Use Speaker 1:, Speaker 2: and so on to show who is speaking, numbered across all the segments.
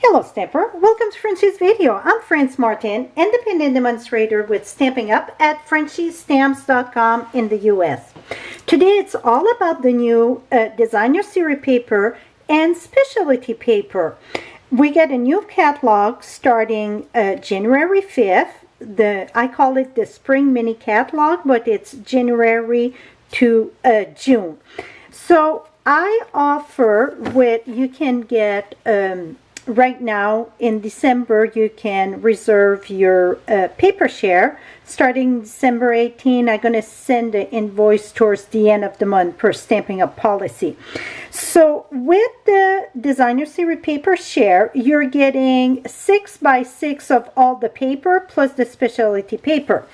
Speaker 1: Hello Stamper, welcome to Frenchie's video. I'm Franz Martin, independent demonstrator with Stamping Up at frenchiestamps.com in the US. Today it's all about the new designer series paper and specialty paper. We get a new catalog starting January 5th. I call it the spring mini catalog, but it's January to June. So I offer what you can get right now in December. You can reserve your paper share. Starting December 18, I'm going to send an invoice towards the end of the month per Stamping Up policy. So with the designer series paper share, you're getting 6 by 6 of all the paper plus the specialty paper.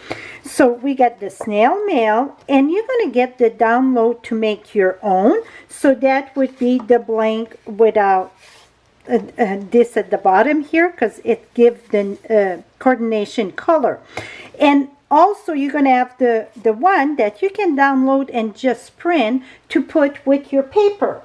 Speaker 1: So we got the snail mail, and you're going to get the download to make your own. So that would be the blank without this at the bottom here, because it gives the coordination color. And also you're going to have the one that you can download and just print to put with your paper.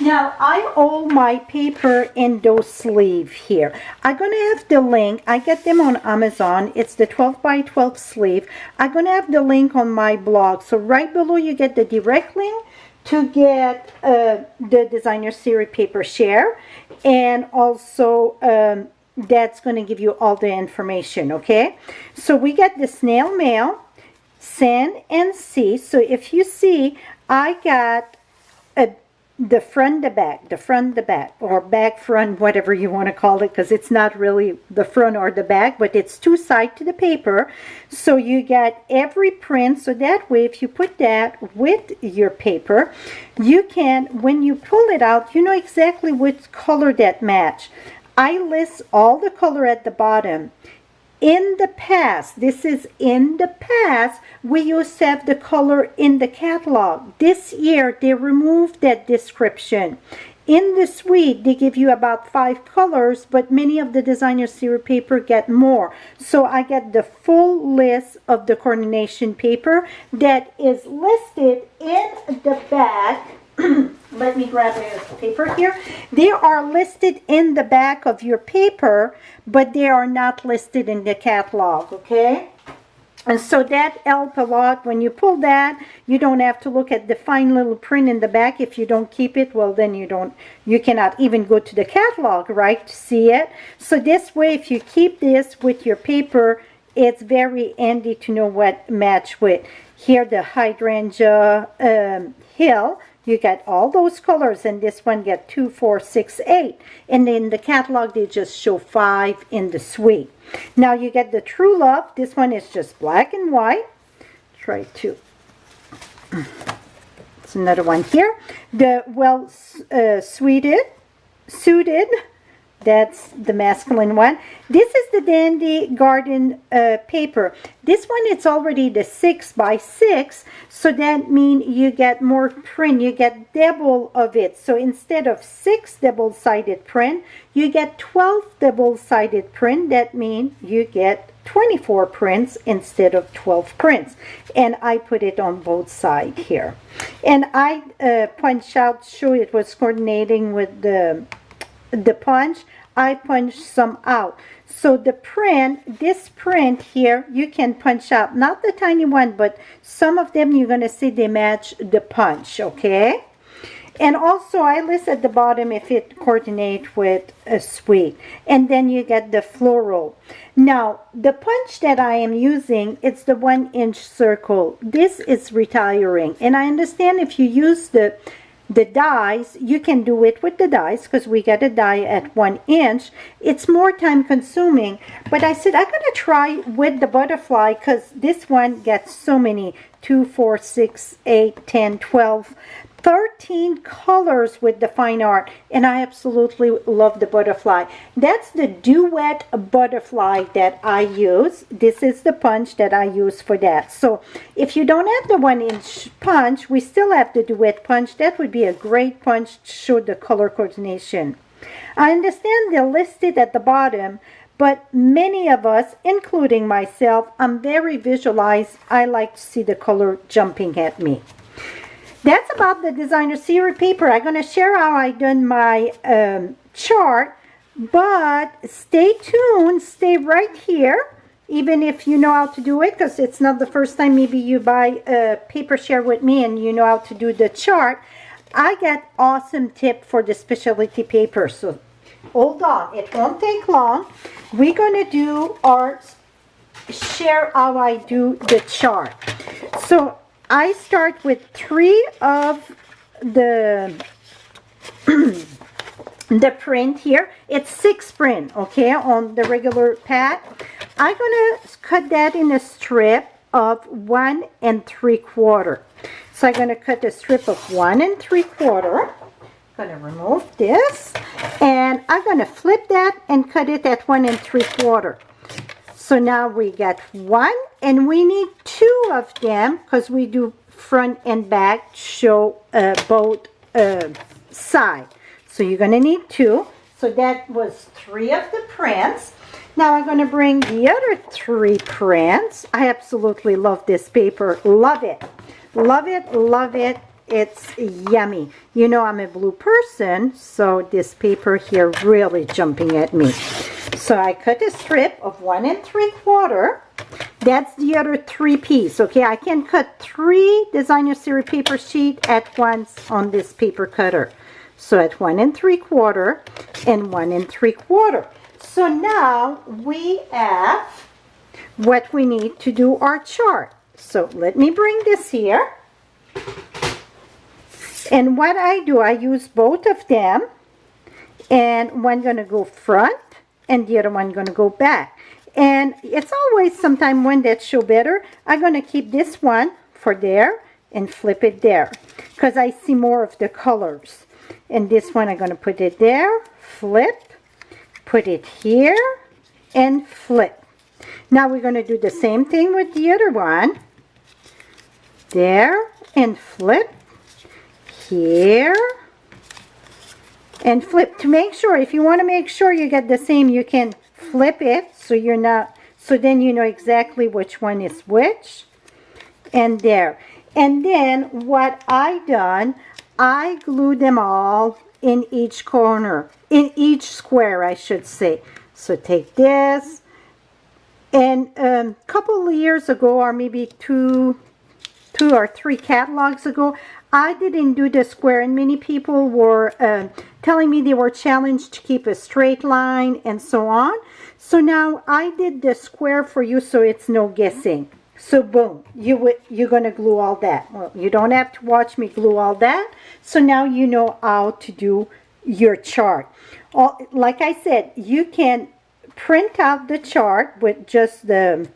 Speaker 1: Now I hold my paper in those sleeves here. I'm going to have the link. I get them on Amazon. It's the 12 by 12 sleeve. I'm going to have the link on my blog. So right below you get the direct link to get the designer series paper share, and also that's going to give you all the information. Okay, so we get the snail mail, send and see. So if you see, I got the front, the back, or back front, whatever you want to call it, because it's not really the front or the back, but it's two sides to the paper. So you get every print. So that way, if you put that with your paper, you can, when you pull it out, you know exactly which color that match. I list all the color at the bottom. In the past, this is in the past, we used to have the color in the catalog. This year, they removed that description. In the suite, they give you about 5 colors, but many of the designer series paper get more. So I get the full list of the coordination paper that is listed in the back. Let me grab a paper here. They are listed in the back of your paper, but they are not listed in the catalog, okay? And so that helps a lot. When you pull that, you don't have to look at the fine little print in the back. If you don't keep it, well, then you cannot even go to the catalog, right, to see it. So this way, if you keep this with your paper, it's very handy to know what match with. Here, the hydrangea hill. You get all those colors, and this one get 2, 4, 6, 8. And in the catalog, they just show 5 in the suite. Now you get the True Love. This one is just black and white. Try to. It's another one here. The Well Suited. That's the masculine one. This is the Dandy Garden paper. This one, it's already the 6 by 6, so that means you get more print. You get double of it. So instead of 6 double-sided print, you get 12 double-sided print. That means you get 24 prints instead of 12 prints. And I put it on both sides here. And I punched out, show it was coordinating with the punch. I punched some out. So the print, this print here, you can punch out, not the tiny one, but some of them you're going to see they match the punch, okay? And also I list at the bottom if it coordinates with a suite. And then you get the floral. Now, the punch that I am using, it's the 1-inch circle. This is retiring. And I understand if you use the dies, you can do it with the dies, because we got a die at 1 inch. It's more time consuming, but I said I'm gonna try with the butterfly, because this one gets so many 2, 4, 6, 8, 10, 12, 13 colors with the fine art, and I absolutely love the butterfly. That's the duet butterfly that I use. This is the punch that I use for that. So if you don't have the 1-inch punch, we still have the duet punch. That would be a great punch to show the color coordination. I understand they're listed at the bottom, but many of us, including myself, I'm very visualized. I like to see the color jumping at me. That's about the designer series paper. I'm going to share how I done my chart But stay tuned, stay right here, even if you know how to do it, because it's not the first time maybe you buy a paper share with me and you know how to do the chart. I got awesome tip for the specialty paper, so hold on, it won't take long. We're going to do our share how I do the chart. So I start with 3 of the the print here. It's 6 print, okay, on the regular pad. I'm gonna cut that in a strip of 1 3/4. So I'm gonna cut a strip of 1 3/4. Gonna remove this, and I'm gonna flip that and cut it at 1 3/4. So now we got 1, and we need 2 of them because we do front and back, show both sides. So you're going to need 2. So that was 3 of the prints. Now I'm going to bring the other 3 prints. I absolutely love this paper. Love it. Love it. Love it. It's yummy. You know I'm a blue person, so this paper here really jumping at me. So I cut a strip of 1 3/4. That's the other 3 piece, okay? I can cut 3 designer series paper sheet at once on this paper cutter. So at 1 3/4 and 1 3/4. So now we have what we need to do our chart. So let me bring this here. And what I do, I use both of them, and one gonna go front and the other one gonna go back. And it's always sometime one that show better. I'm gonna keep this one for there and flip it there because I see more of the colors. And this one I'm gonna put it there, flip, put it here, and flip. Now we're gonna do the same thing with the other one. There, and flip, here, and flip. To make sure, if you want to make sure you get the same, you can flip it so you're not, so then you know exactly which one is which. And there. And then what I done, I glued them all in each corner, in each square I should say. So take this, and a couple of years ago, or maybe two or 3 catalogs ago, I didn't do the square, and many people were telling me they were challenged to keep a straight line and so on. So now I did the square for you, so it's no guessing. So boom, you're gonna glue all that. Well, you don't have to watch me glue all that. So now you know how to do your chart. Like I said, you can print out the chart with just the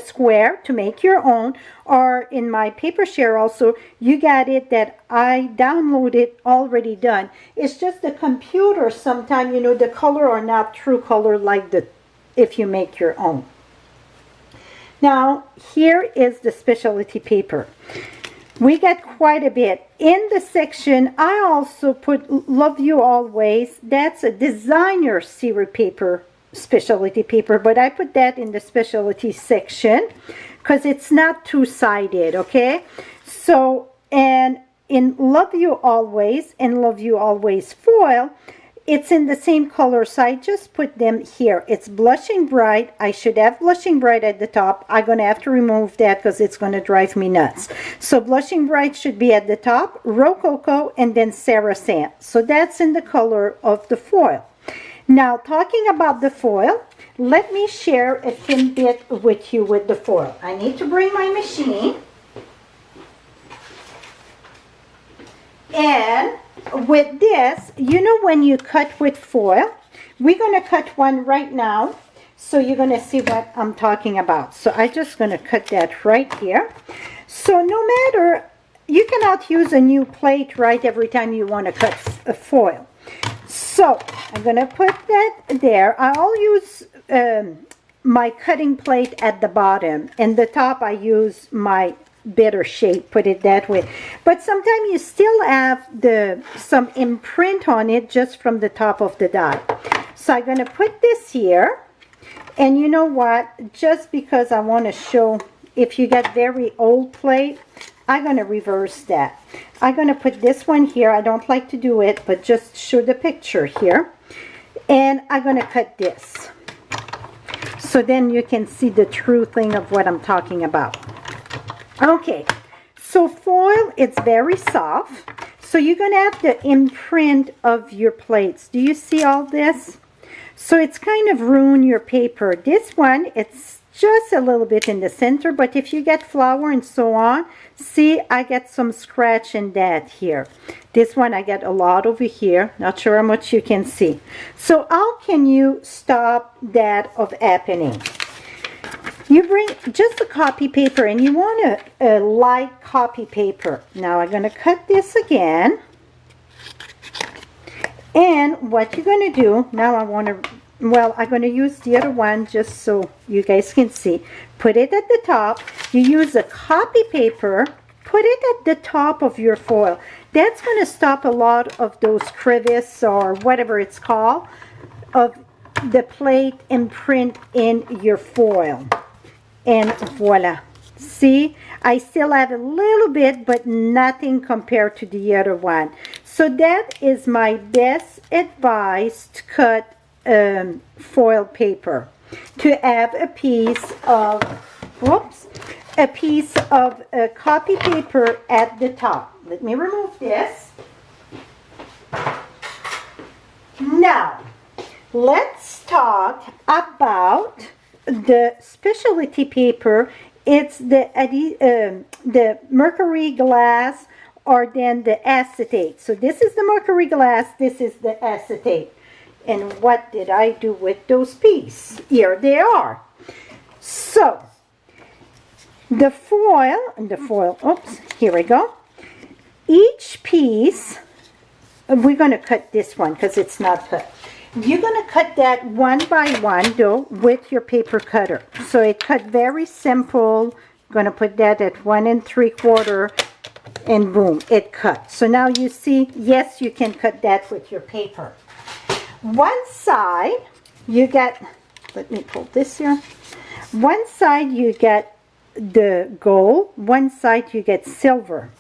Speaker 1: square to make your own, or in my paper share also you got it that I downloaded already done. It's just the computer sometimes, you know, the color are not true color like the if you make your own. Now here is the specialty paper. We got quite a bit in the section. I also put Love You Always. That's a designer series paper, specialty paper, but I put that in the specialty section because it's not two-sided, okay? So, and in Love You Always and Love You Always foil, it's in the same color, so I just put them here. It's Blushing Bright. I should have Blushing Bright at the top. I'm going to have to remove that because it's going to drive me nuts. So Blushing Bright should be at the top, Rococo, and then Sarah Sand. So that's in the color of the foil. Now, talking about the foil, let me share a thin bit with you with the foil. I need to bring my machine. And with this, you know when you cut with foil, we're going to cut one right now. So you're going to see what I'm talking about. So I'm just going to cut that right here. So no matter, you cannot use a new plate right every time you want to cut a foil. So I'm going to put that there. I'll use my cutting plate at the bottom, and the top I use my better shape, put it that way. But sometimes you still have some imprint on it just from the top of the die. So I'm going to put this here, and you know what, just because I want to show, if you got very old plate, I'm going to reverse that. I'm going to put this one here. I don't like to do it, but just show the picture here. And I'm going to cut this. So then you can see the true thing of what I'm talking about. Okay, so foil, it's very soft. So you're going to have the imprint of your plates. Do you see all this? So it's kind of ruin your paper. This one, it's just a little bit in the center, but if you get flour and so on, see, I get some scratch in that here. This one, I get a lot over here. Not sure how much you can see. So how can you stop that of happening? You bring just a copy paper, and you want a light copy paper. Now I'm going to cut this again. And what you're going to do, now I'm going to use the other one just so you guys can see. Put it at the top. You use a copy paper. Put it at the top of your foil. That's going to stop a lot of those crevices or whatever it's called of the plate imprint in your foil. And voila. See, I still have a little bit, but nothing compared to the other one. So that is my best advice to cut foil paper. To have a piece of, copy paper at the top. Let me remove this. Now, let's talk about the specialty paper. It's the mercury glass or then the acetate. So this is the mercury glass, this is the acetate. And what did I do with those pieces? Here they are. So the foil, oops, here we go. Each piece, we're going to cut this one because it's not cut. You're going to cut that one by one, though, with your paper cutter. So it cut very simple. I'm going to put that at 1 3/4, and boom, it cut. So now you see, yes, you can cut that with your paper. One side, you get, let me pull this here. One side, you get the gold. One side, you get silver.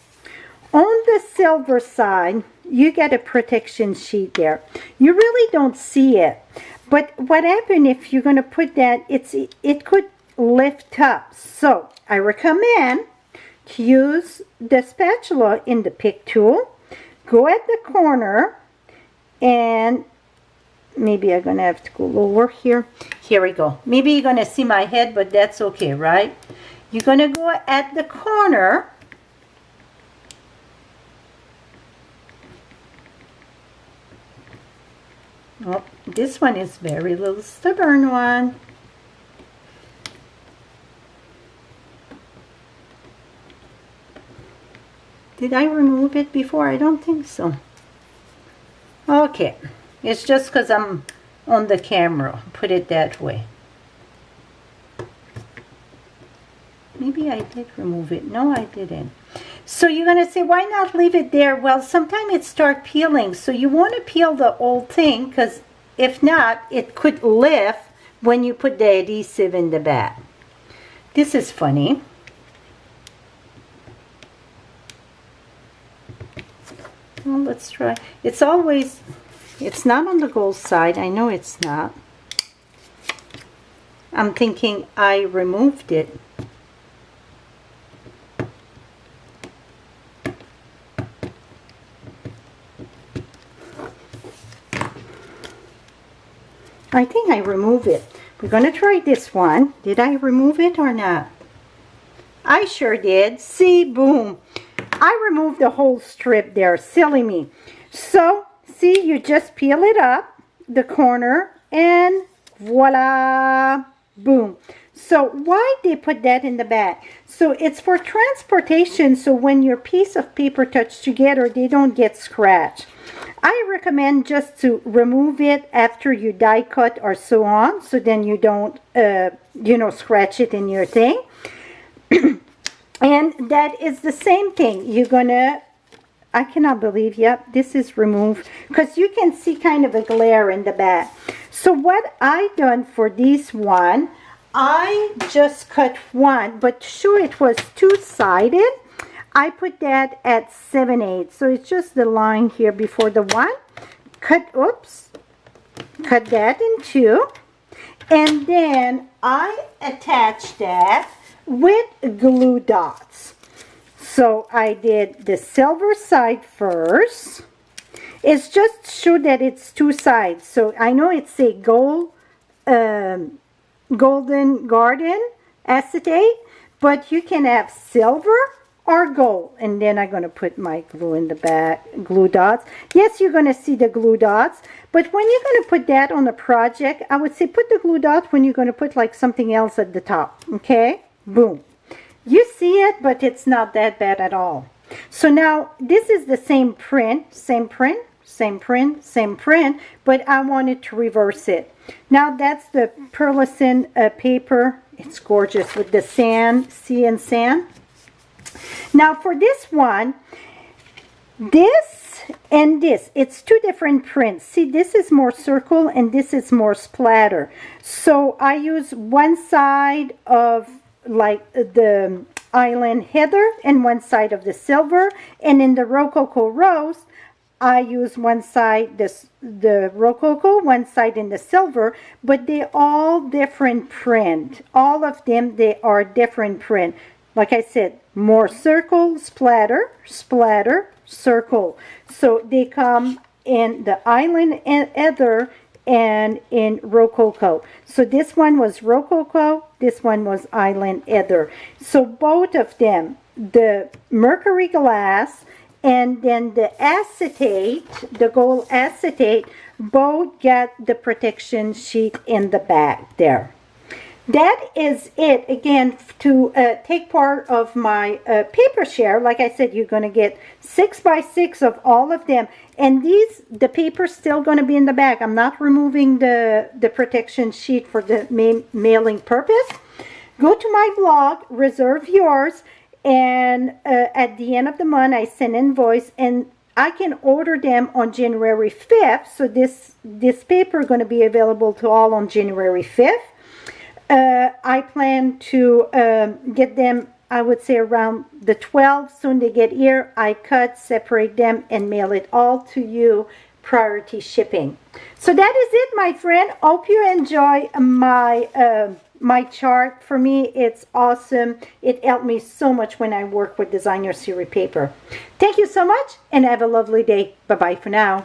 Speaker 1: On the silver side, you get a protection sheet there. You really don't see it. But what happens if you're going to put that, it could lift up. So I recommend to use the spatula in the pick tool. Go at the corner, and maybe I'm going to have to go lower here. Here we go. Maybe you're going to see my head, but that's okay, right? You're going to go at the corner. Oh, this one is very little stubborn one. Did I remove it before? I don't think so. Okay. It's just because I'm on the camera. Put it that way. Maybe I did remove it. No, I didn't. So you're going to say, why not leave it there? Well, sometimes it starts peeling. So you want to peel the whole thing, because if not, it could lift when you put the adhesive in the back. This is funny. Well, let's try. It's always, it's not on the gold side. I know it's not. I'm thinking I removed it. I think I removed it. We're going to try this one. Did I remove it or not? I sure did. See, boom. I removed the whole strip there. Silly me. So, see, you just peel it up, the corner, and voila, boom. So, why they put that in the back? So, it's for transportation, so when your piece of paper touch together, they don't get scratched. I recommend just to remove it after you die cut or so on, so then you don't, scratch it in your thing. And that is the same thing. You're gonna, I cannot believe, yep, this is removed, because you can see kind of a glare in the back. So what I done for this one, I just cut one, but sure it was two-sided. I put that at 7/8, so it's just the line here before the one. Cut, oops, cut that in two, and then I attach that with glue dots. So I did the silver side first. It's just to show that it's two sides. So I know it's a golden garden acetate, but you can have silver or gold. And then I'm going to put my glue in the back, glue dots. Yes, you're going to see the glue dots, but when you're going to put that on a project, I would say put the glue dots when you're going to put like something else at the top. Okay, boom. You see it, but it's not that bad at all. So now this is the same print, but I wanted to reverse it. Now that's the pearlescent paper. It's gorgeous with the sand, sea and sand. Now for this one, this and this, it's two different prints. See, this is more circle and this is more splatter. So I use one side of like the island heather and one side of the silver, and in the rococo rose I use one side the rococo, one side in the silver, but they all different print. All of them, they are different print. Like I said, more circle, splatter, splatter, circle. So they come in the island heather and in rococo. So this one was rococo, this one was island heather. So both of them, the mercury glass and then the acetate, the gold acetate, both get the protection sheet in the back there. That is it. Again, to take part of my paper share, like I said, you're going to get 6 by 6 of all of them. And these, the paper's still going to be in the back. I'm not removing the protection sheet for the mailing purpose. Go to my blog, reserve yours, and at the end of the month, I send invoice, and I can order them on January 5th. So this paper is going to be available to all on January 5th. I plan to get them, I would say, around the 12th. Soon they get here. I cut, separate them, and mail it all to you, priority shipping. So that is it, my friend. Hope you enjoy my chart. For me, it's awesome. It helped me so much when I work with designer series paper. Thank you so much, and have a lovely day. Bye-bye for now.